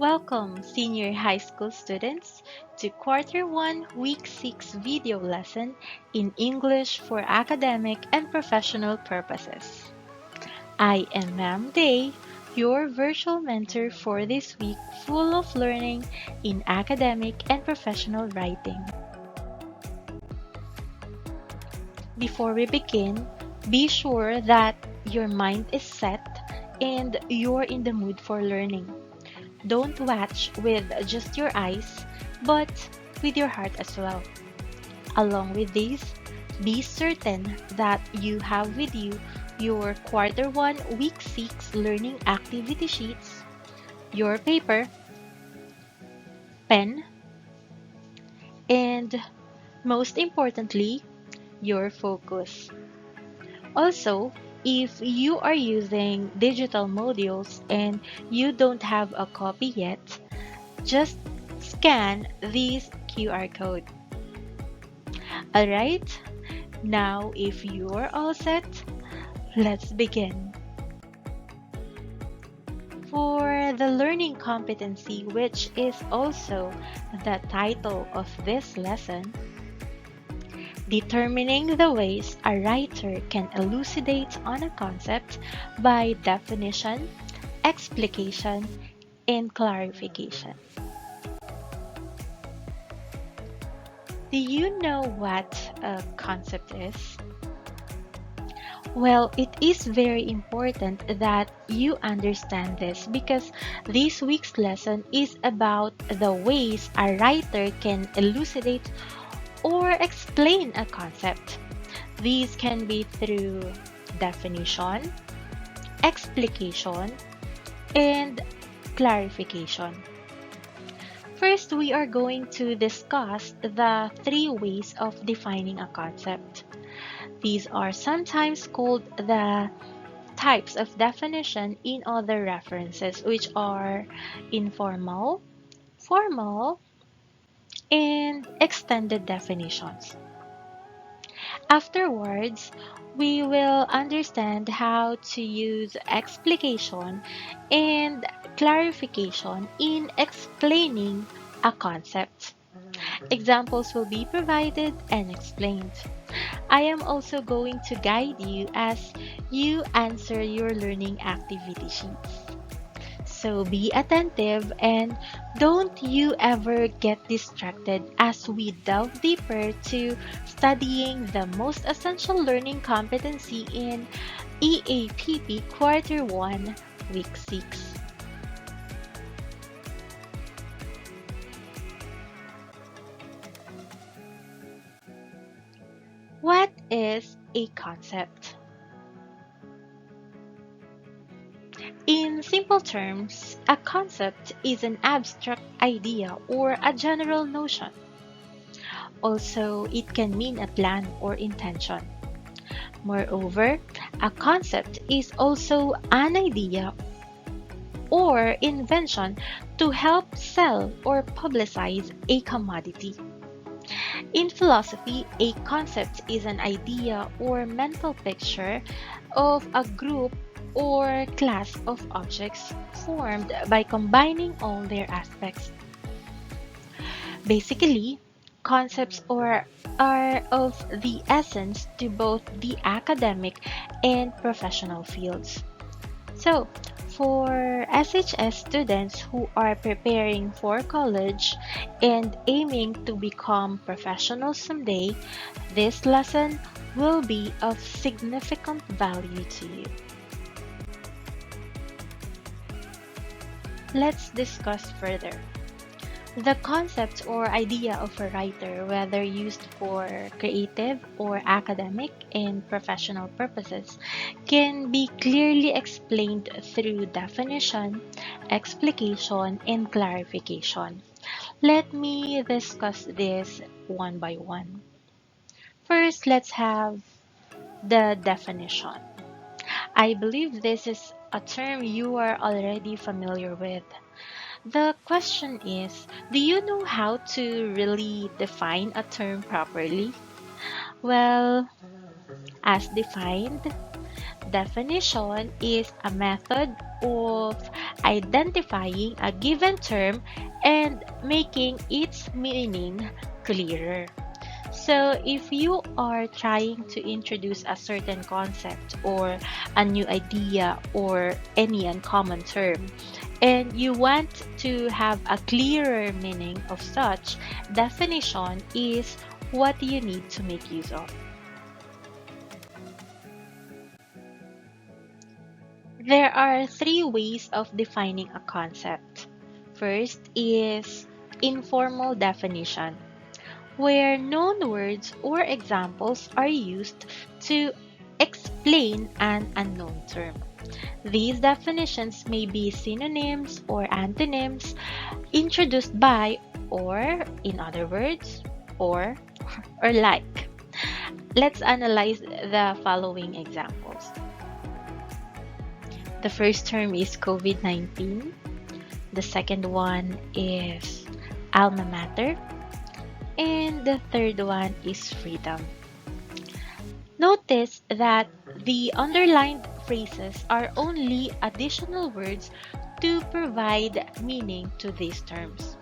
Welcome, senior high school students, to Quarter 1, Week 6 video lesson in English for academic and professional purposes. I am Ma'am Day, your virtual mentor for this week full of learning in academic and professional writing. Before we begin, be sure that your mind is set and you're in the mood for learning. Don't watch with just your eyes, but with your heart as well. Along with this, be certain that you have with you your Quarter 1, Week 6 learning activity sheets, your paper, pen, and most importantly, your focus. Also, if you are using digital modules and you don't have a copy yet, just scan this QR code. Alright, now if you're all set, let's begin. For the learning competency, which is also the title of this lesson, determining the ways a writer can elucidate on a concept by definition, explication, and clarification. Do you know what a concept is? Well, it is very important that you understand this because this week's lesson is about the ways a writer can elucidate or explain a concept. These can be through definition, explication, and clarification. First, we are going to discuss the three ways of defining a concept. These are sometimes called the types of definition in other references, which are informal, formal, and extended definitions. Afterwards, we will understand how to use explication and clarification in explaining a concept. Examples will be provided and explained. I am also going to guide you as you answer your learning activity sheets. So be attentive and don't you ever get distracted as we delve deeper to studying the most essential learning competency in EAPP Quarter 1, Week 6. What is a concept? In simple terms, a concept is an abstract idea or a general notion. Also, it can mean a plan or intention. Moreover, a concept is also an idea or invention to help sell or publicize a commodity. In philosophy, a concept is an idea or mental picture of a group or class of objects formed by combining all their aspects. Basically, are of the essence to both the academic and professional fields. So, for SHS students who are preparing for college and aiming to become professionals someday, this lesson will be of significant value to you. Let's discuss further. The concept or idea of a writer, whether used for creative or academic and professional purposes, can be clearly explained through definition, explication, and clarification. Let me discuss this one by one. First, let's have the definition. I believe this is a term you are already familiar with. The question is, do you know how to really define a term properly? Well, as defined, definition is a method of identifying a given term and making its meaning clearer. So, if you are trying to introduce a certain concept or a new idea or any uncommon term, and you want to have a clearer meaning of such definition, is what you need to make use of. There are three ways of defining a concept. First is informal definition, where known words or examples are used to explain an unknown term. These definitions may be synonyms or antonyms introduced by, or in other words, or like. Let's analyze the following examples. The first term is COVID-19. The second one is alma mater. And the third one is freedom. Notice that the underlined phrases are only additional words to provide meaning to these terms.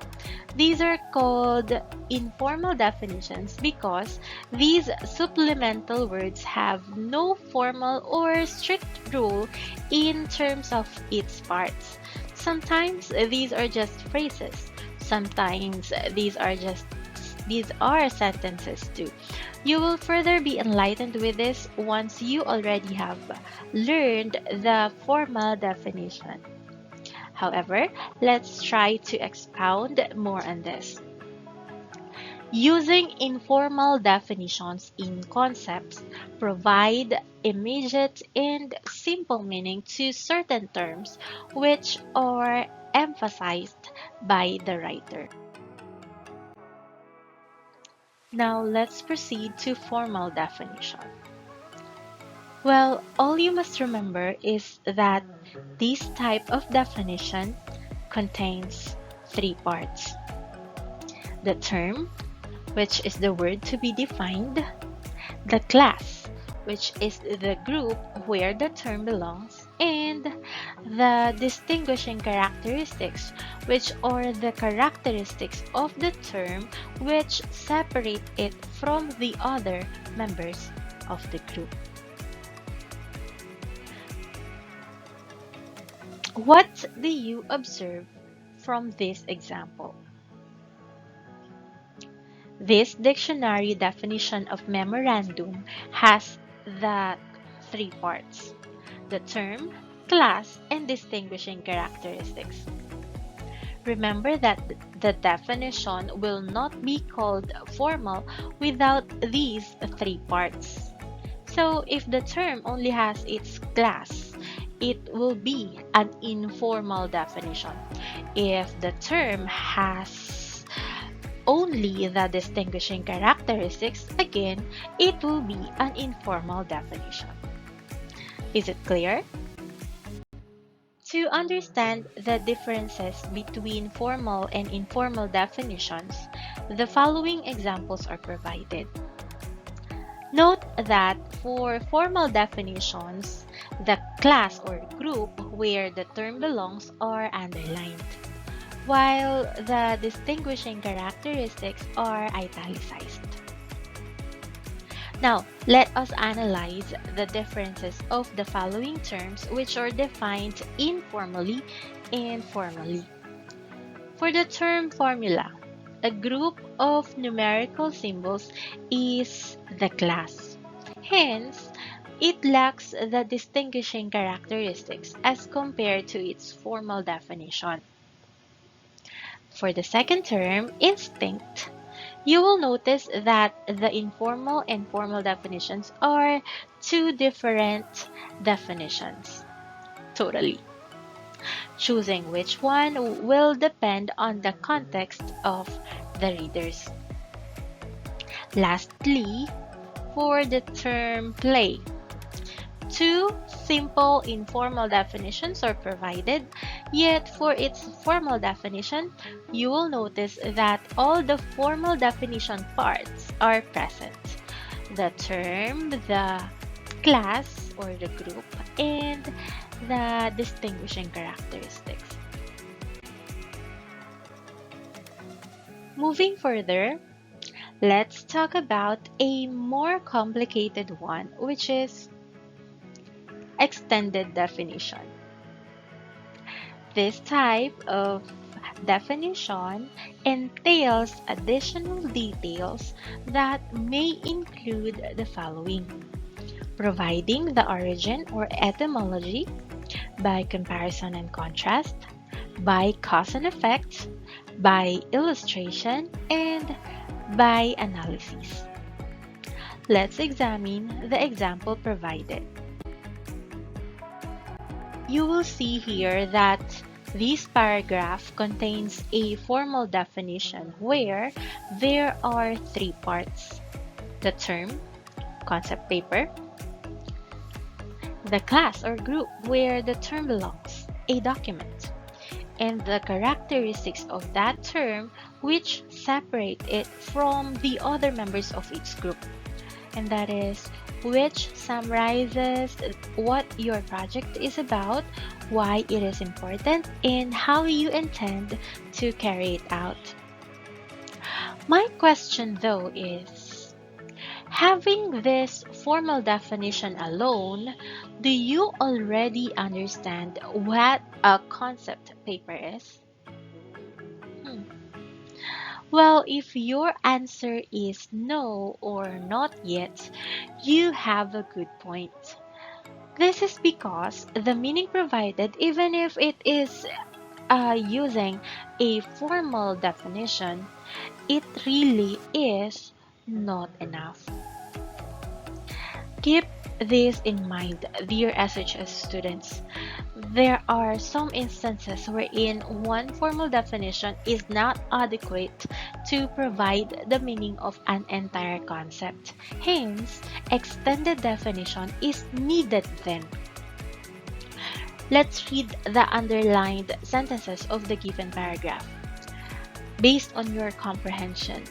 These are called informal definitions because these supplemental words have no formal or strict rule in terms of its parts. Sometimes these are just phrases. Sometimes these are sentences too. You will further be enlightened with this once you already have learned the formal definition. However, let's try to expound more on this. Using informal definitions in concepts provide immediate and simple meaning to certain terms which are emphasized by the writer. Now let's proceed to formal definition. Well, all you must remember is that this type of definition contains three parts. The term, which is the word to be defined, the class, which is the group where the term belongs, and the distinguishing characteristics, which are the characteristics of the term which separate it from the other members of the group. What do you observe from this example? This dictionary definition of memorandum has the three parts: the term, class, and distinguishing characteristics. Remember that the definition will not be called formal without these three parts. So if the term only has its class, it will be an informal definition. If the term has only the distinguishing characteristics, again, it will be an informal definition. Is it clear? To understand the differences between formal and informal definitions, the following examples are provided. Note that for formal definitions, the class or group where the term belongs are underlined, while the distinguishing characteristics are italicized. Now, let us analyze the differences of the following terms which are defined informally and formally. For the term formula, a group of numerical symbols is the class. Hence, it lacks the distinguishing characteristics as compared to its formal definition. For the second term, instinct, you will notice that the informal and formal definitions are two different definitions. Totally. Choosing which one will depend on the context of the readers. Lastly, for the term play, two simple informal definitions are provided, yet for its formal definition, you will notice that all the formal definition parts are present: the term, the class or the group, and the distinguishing characteristics. Moving further, let's talk about a more complicated one, which is extended definition. This type of definition entails additional details that may include the following: providing the origin or etymology by comparison and contrast, by cause and effect, by illustration, and by analysis. Let's examine the example provided. You will see here that this paragraph contains a formal definition where there are three parts: the term, concept paper; the class or group where the term belongs, a document; and the characteristics of that term which separate it from the other members of its group, and that is which summarizes what your project is about, why it is important, and how you intend to carry it out. My question though is, having this formal definition alone, do you already understand what a concept paper is? Hmm. Well, if your answer is no or not yet, you have a good point. This is because the meaning provided, even if it is using a formal definition, it really is not enough. Keep this in mind, dear SHS students. There are some instances wherein one formal definition is not adequate to provide the meaning of an entire concept. Hence, extended definition is needed then. Let's read the underlined sentences of the given paragraph. Based on your comprehension,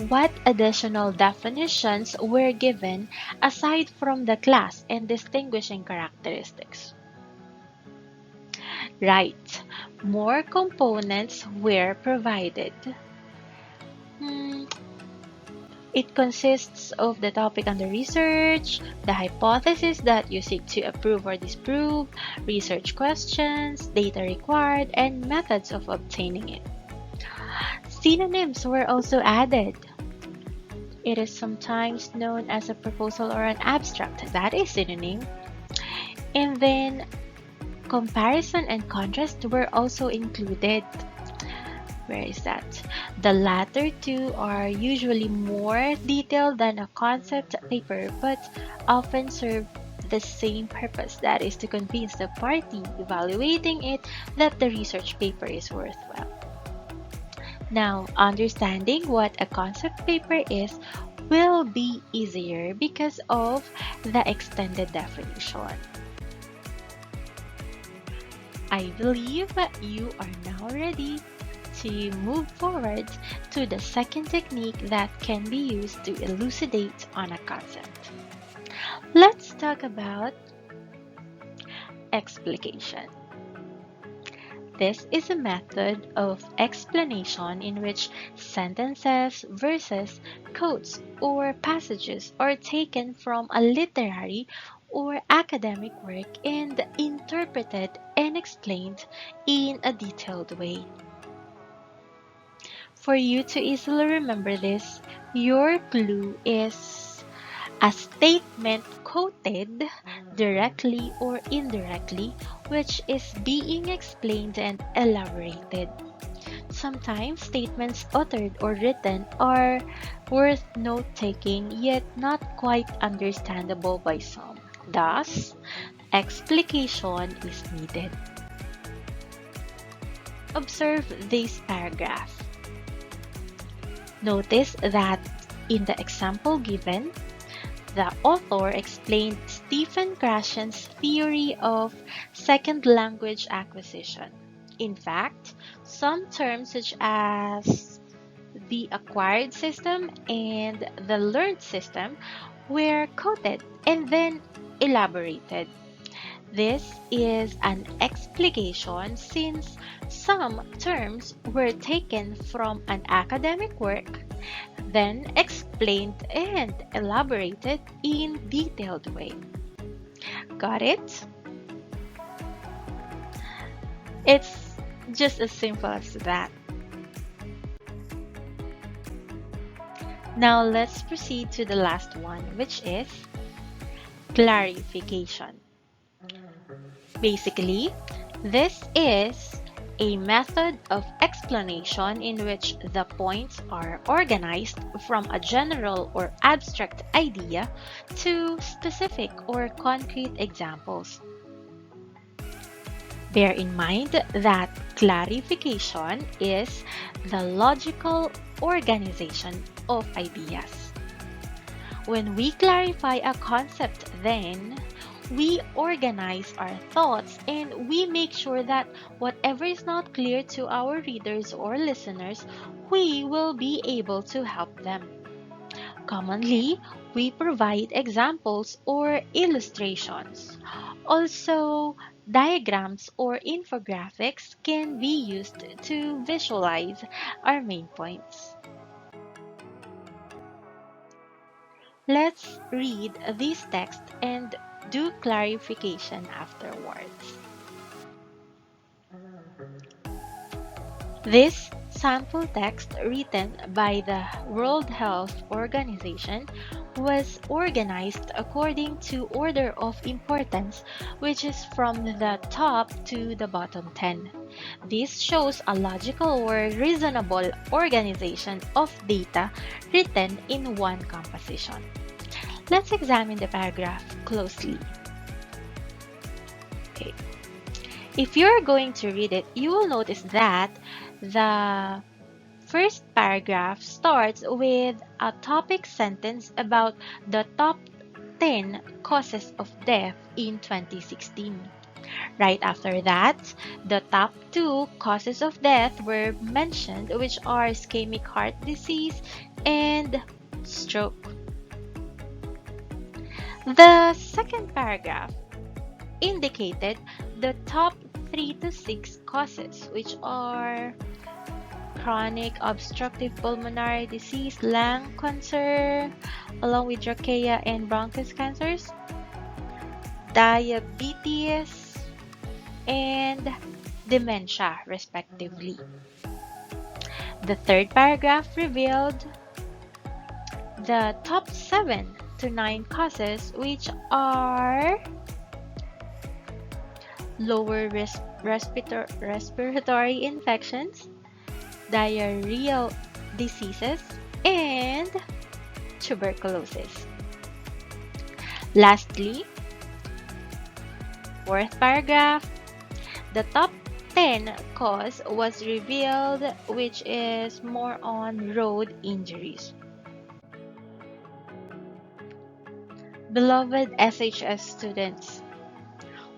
what additional definitions were given aside from the class and distinguishing characteristics? Right, more components were provided. Hmm, It consists of the topic under research, the hypothesis that you seek to approve or disprove, research questions, data required, and methods of obtaining it. Synonyms were also added. It is sometimes known as a proposal or an abstract. That is synonym. And then comparison and contrast were also included. Where is that? The latter two are usually more detailed than a concept paper, but often serve the same purpose, that is to convince the party evaluating it that the research paper is worthwhile. Now, understanding what a concept paper is will be easier because of the extended definition. I believe you are now ready to move forward to the second technique that can be used to elucidate on a concept. Let's talk about explication. This is a method of explanation in which sentences, verses, quotes, or passages are taken from a literary or academic work and interpreted and explained in a detailed way. For you to easily remember this, your clue is a statement quoted directly or indirectly, which is being explained and elaborated. Sometimes statements uttered or written are worth note taking yet not quite understandable by some. Thus, explication is needed. Observe this paragraph. Notice that in the example given, the author explained Stephen Krashen's theory of second language acquisition. In fact, some terms such as the acquired system and the learned system were quoted and then elaborated. This is an explication since some terms were taken from an academic work, then explained and elaborated in detailed way. Got it? It's just as simple as that. Now let's proceed to the last one, which is clarification. Basically, this is a method of explanation in which the points are organized from a general or abstract idea to specific or concrete examples. Bear in mind that clarification is the logical organization of ideas. When we clarify a concept, then we organize our thoughts and we make sure that whatever is not clear to our readers or listeners, we will be able to help them. Commonly, we provide examples or illustrations. Also, diagrams or infographics can be used to visualize our main points. Let's read this text and do clarification afterwards. This sample text written by the World Health Organization was organized according to order of importance, which is from the top to the bottom 10. This shows a logical or reasonable organization of data written in one composition. Let's examine the paragraph closely. Okay. If you're going to read it, you will notice that the first paragraph starts with a topic sentence about the top 10 causes of death in 2016. Right after that, the top 2 causes of death were mentioned, which are ischemic heart disease and stroke. The second paragraph indicated the top 3 to 6 causes, which are chronic obstructive pulmonary disease, lung cancer, along with trachea and bronchus cancers, diabetes, and dementia, respectively. The third paragraph revealed the top 7 to 9 causes, which are lower respiratory infections, diarrheal diseases, and tuberculosis. Lastly, fourth paragraph, the top 10 cause was revealed, which is more on road injuries. Beloved SHS students,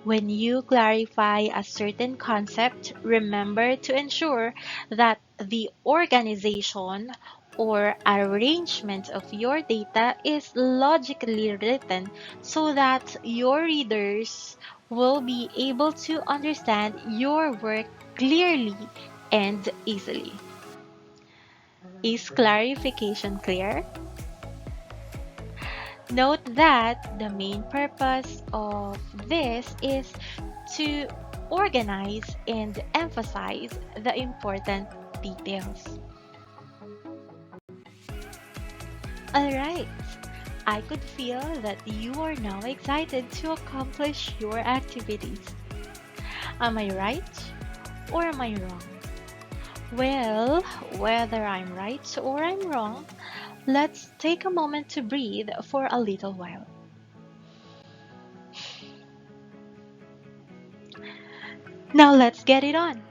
when you clarify a certain concept, remember to ensure that the organization or arrangement of your data is logically written so that your readers will be able to understand your work clearly and easily. Is clarification clear? Note that the main purpose of this is to organize and emphasize the important details. Alright, I could feel that you are now excited to accomplish your activities. Am I right or am I wrong? Well, whether I'm right or I'm wrong, let's take a moment to breathe for a little while. Now let's get it on.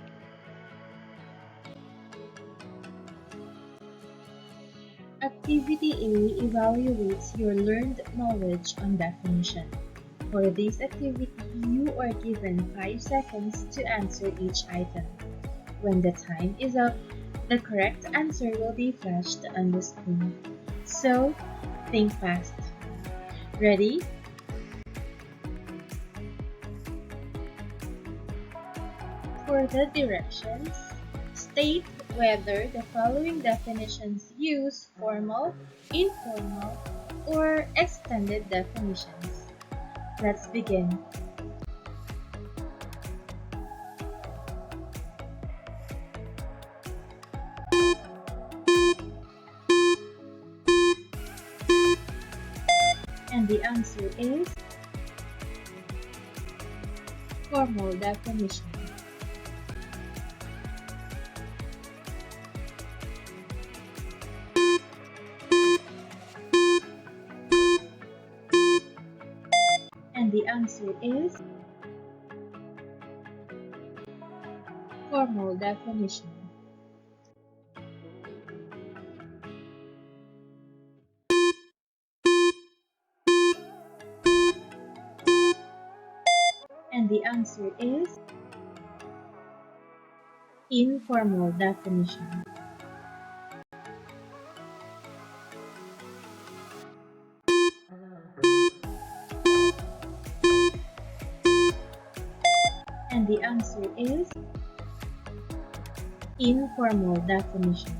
Activity A evaluates your learned knowledge on definition. For this activity, you are given 5 seconds to answer each item. When the time is up, the correct answer will be flashed on the screen. So, think fast. Ready? For the directions, state whether the following definitions use formal, informal, or extended definitions. Let's begin. And the answer is formal definition. And the answer is formal definition. And the answer is informal definition. And the answer is informal definition.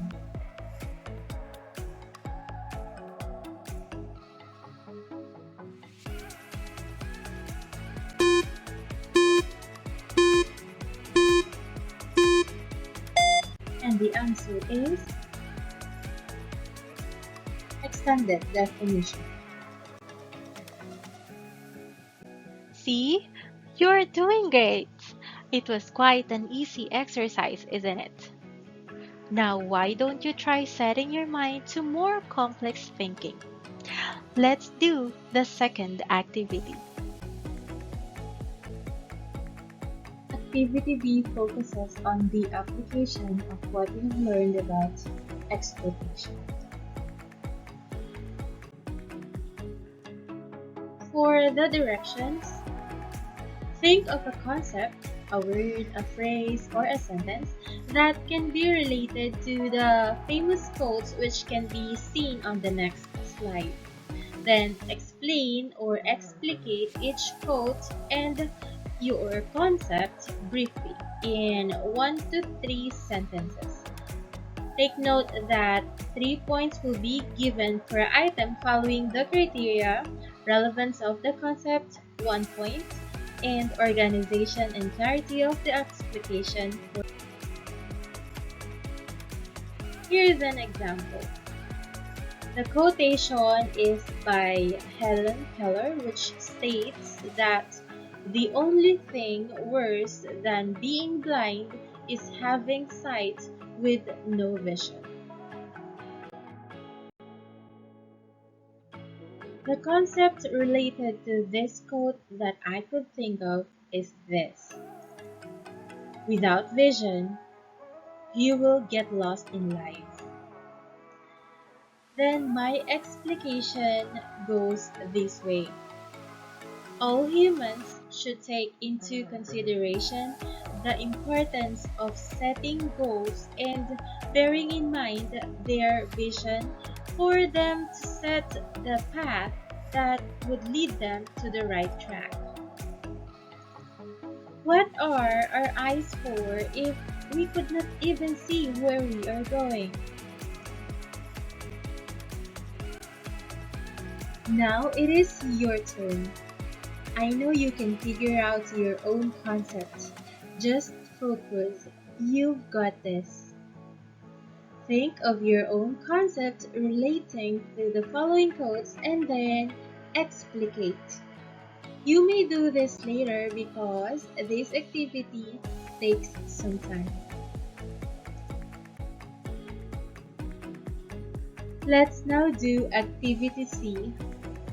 And the answer is extended definition. See? You're doing great! It was quite an easy exercise, isn't it? Now, why don't you try setting your mind to more complex thinking? Let's do the second activity. Activity B focuses on the application of what we've learned about explication. For the directions, think of a concept, a word, a phrase, or a sentence that can be related to the famous quotes which can be seen on the next slide. Then explain or explicate each quote and your concept briefly in 1 to 3 sentences. Take note that 3 points will be given per item following the criteria: relevance of the concept, 1 point, and organization and clarity of the explication. Here's an example. The quotation is by Helen Keller, which states that the only thing worse than being blind is having sight with no vision. The concept related to this quote that I could think of is this: without vision, you will get lost in life. Then my explication goes this way. All humans should take into consideration the importance of setting goals and bearing in mind their vision for them to set the path that would lead them to the right track. What are our eyes for if we could not even see where we are going? Now it is your turn. I know you can figure out your own concept. Just focus. You've got this. Think of your own concept relating to the following quotes and then explicate. You may do this later because this activity takes some time. Let's now do activity C,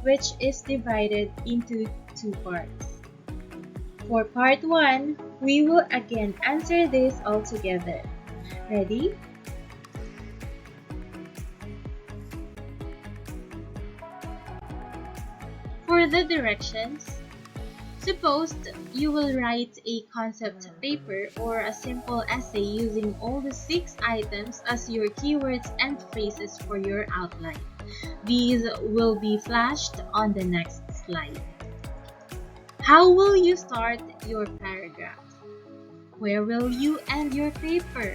which is divided into 2 parts. For part 1, we will again answer this all together. Ready? For the directions, suppose you will write a concept paper or a simple essay using all the 6 items as your keywords and phrases for your outline. These will be flashed on the next slide. How will you start your paragraph? Where will you end your paper?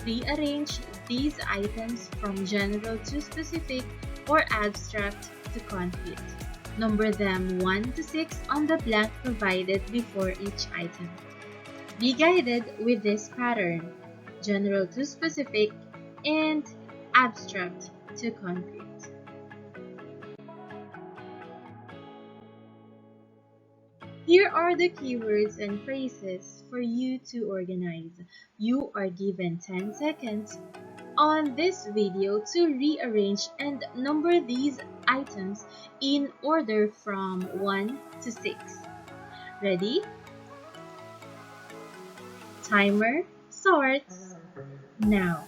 Rearrange these items from general to specific or abstract to concrete. Number them 1 to 6 on the blank provided before each item. Be guided with this pattern, general to specific and abstract to concrete. Here are the keywords and phrases for you to organize. You are given 10 seconds on this video to rearrange and number these items in order from 1 to 6. Ready? Timer starts now.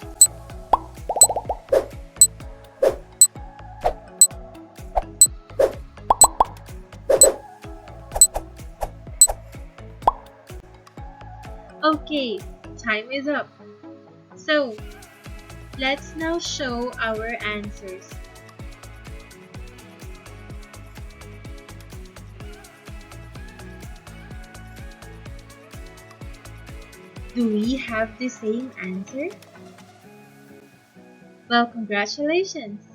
Okay, time is up. So, let's now show our answers. Do we have the same answer? Well, congratulations!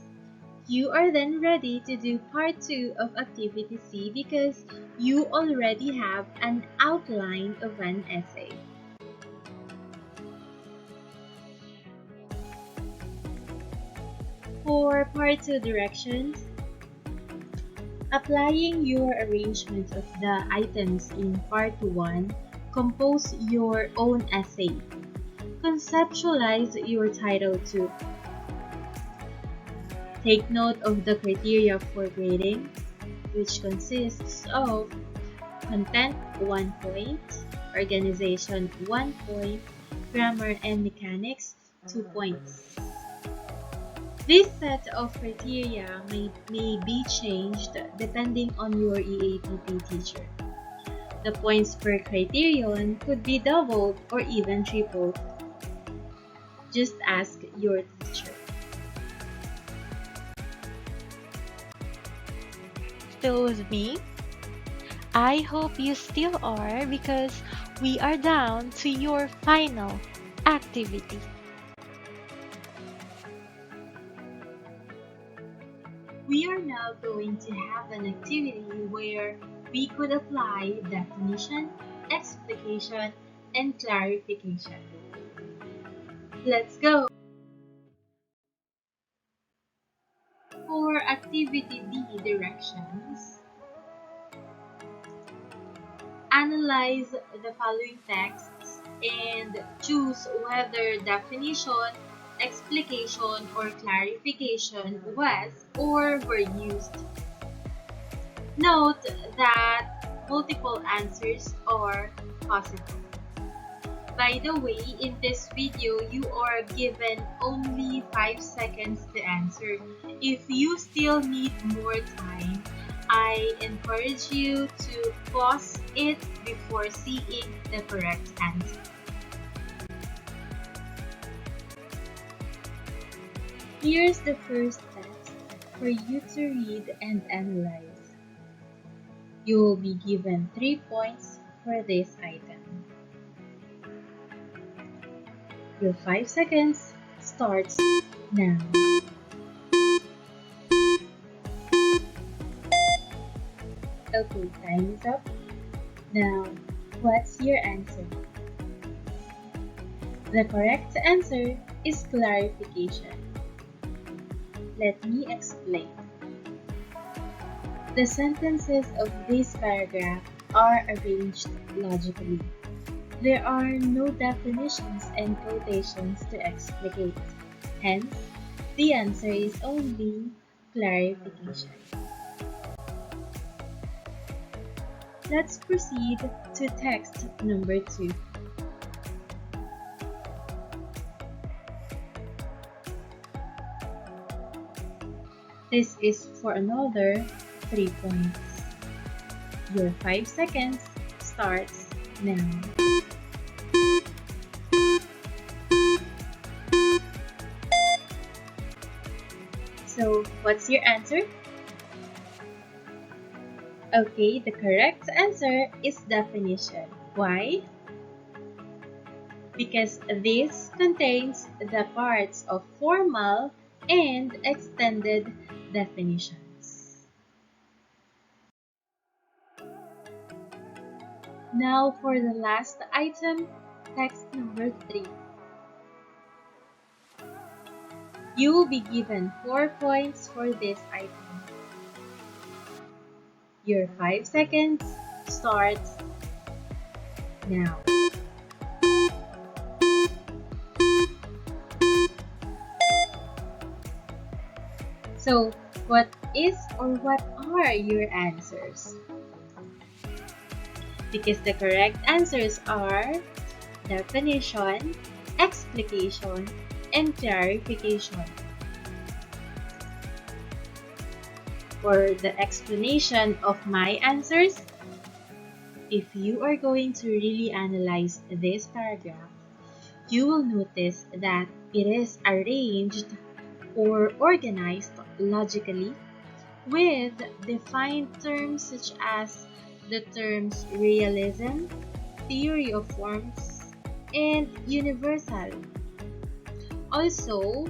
You are then ready to do part 2 of Activity C because you already have an outline of an essay. For part 2 directions, applying your arrangement of the items in part 1, compose your own essay. Conceptualize your title 2. Take note of the criteria for grading, which consists of content 1 point, organization 1 point, grammar and mechanics 2 points. This set of criteria may be changed depending on your EAPP teacher. The points per criterion could be doubled or even tripled. Just ask your teacher. Still with me? I hope you still are because we are down to your final activity. We are now going to have an activity where we could apply definition, explication, and clarification. Let's go! For activity D directions, analyze the following texts and choose whether definition, explication, or clarification was or were used. Note that multiple answers are possible. By the way, in this video, you are given only 5 seconds to answer. If you still need more time, I encourage you to pause it before seeing the correct answer. Here's the first text for you to read and analyze. You will be given 3 points for this item. Your 5 seconds starts now. Okay, time is up. Now, what's your answer? The correct answer is clarification. Let me explain. The sentences of this paragraph are arranged logically. There are no definitions and quotations to explicate. Hence, the answer is only clarification. Let's proceed to text number 2. This is for another 3 points. Your 5 seconds starts now. So, what's your answer? Okay, the correct answer is definition. Why? because this contains the parts of formal and extended definitions. Now for the last item, text number 3. You will be given 4 points for this item. Your 5 seconds starts now. So, what is or what are your answers? Because the correct answers are definition, explication, and clarification. For the explanation of my answers, if you are going to really analyze this paragraph, you will notice that it is arranged or organized logically with defined terms such as the terms realism, theory of forms, and universal. Also,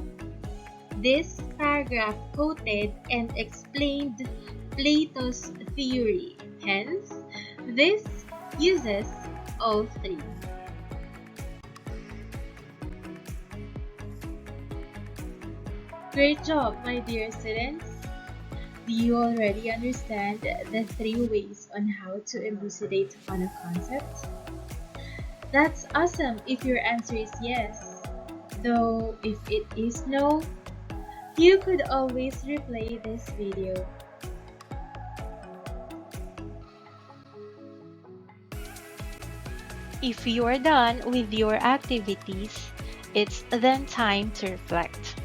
this paragraph quoted and explained Plato's theory. Hence, this uses all three. Great job, my dear students! Do you already understand the 3 ways on how to elucidate on a concept? That's awesome if your answer is yes. Though if it is no, you could always replay this video. If you're done with your activities, it's then time to reflect.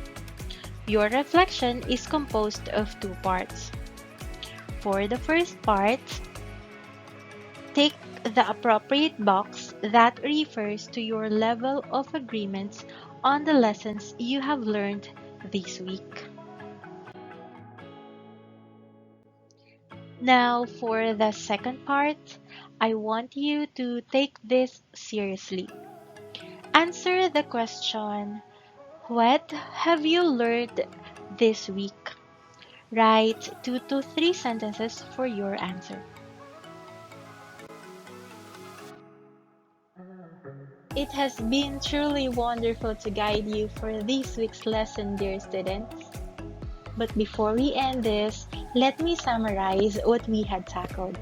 Your reflection is composed of 2 parts. For the first part, tick the appropriate box that refers to your level of agreement on the lessons you have learned this week. Now, for the second part, I want you to take this seriously. Answer the question, what have you learned this week? Write 2 to 3 sentences for your answer. It has been truly wonderful to guide you for this week's lesson, dear students. But before we end this, let me summarize what we had tackled.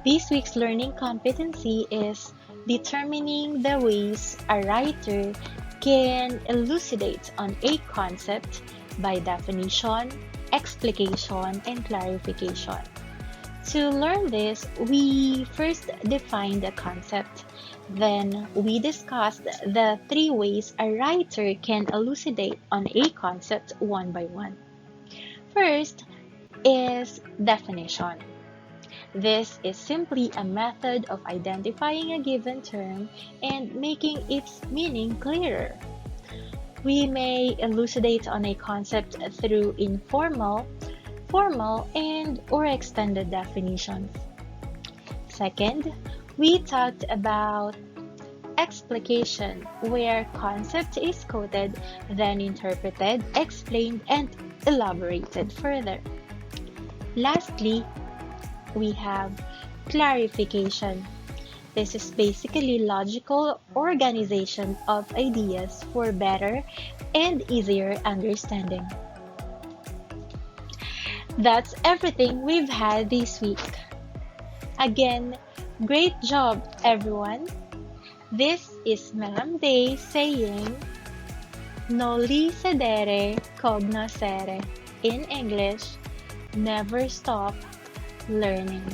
This week's learning competency is determining the ways a writer can elucidate on a concept by definition, explication, and clarification. To learn this, we first defined the concept. Then we discussed the 3 ways a writer can elucidate on a concept one by one. First is definition. This is simply a method of identifying a given term and making its meaning clearer. We may elucidate on a concept through informal, formal, and/or extended definitions. Second, we talked about explication, where concept is quoted, then interpreted, explained, and elaborated further. Lastly, we have clarification. This is basically logical organization of ideas for better and easier understanding. That's everything we've had this week. Again, great job, everyone. This is Ma'am Day saying, Noli sedere cognoscere. In English, never stop learning.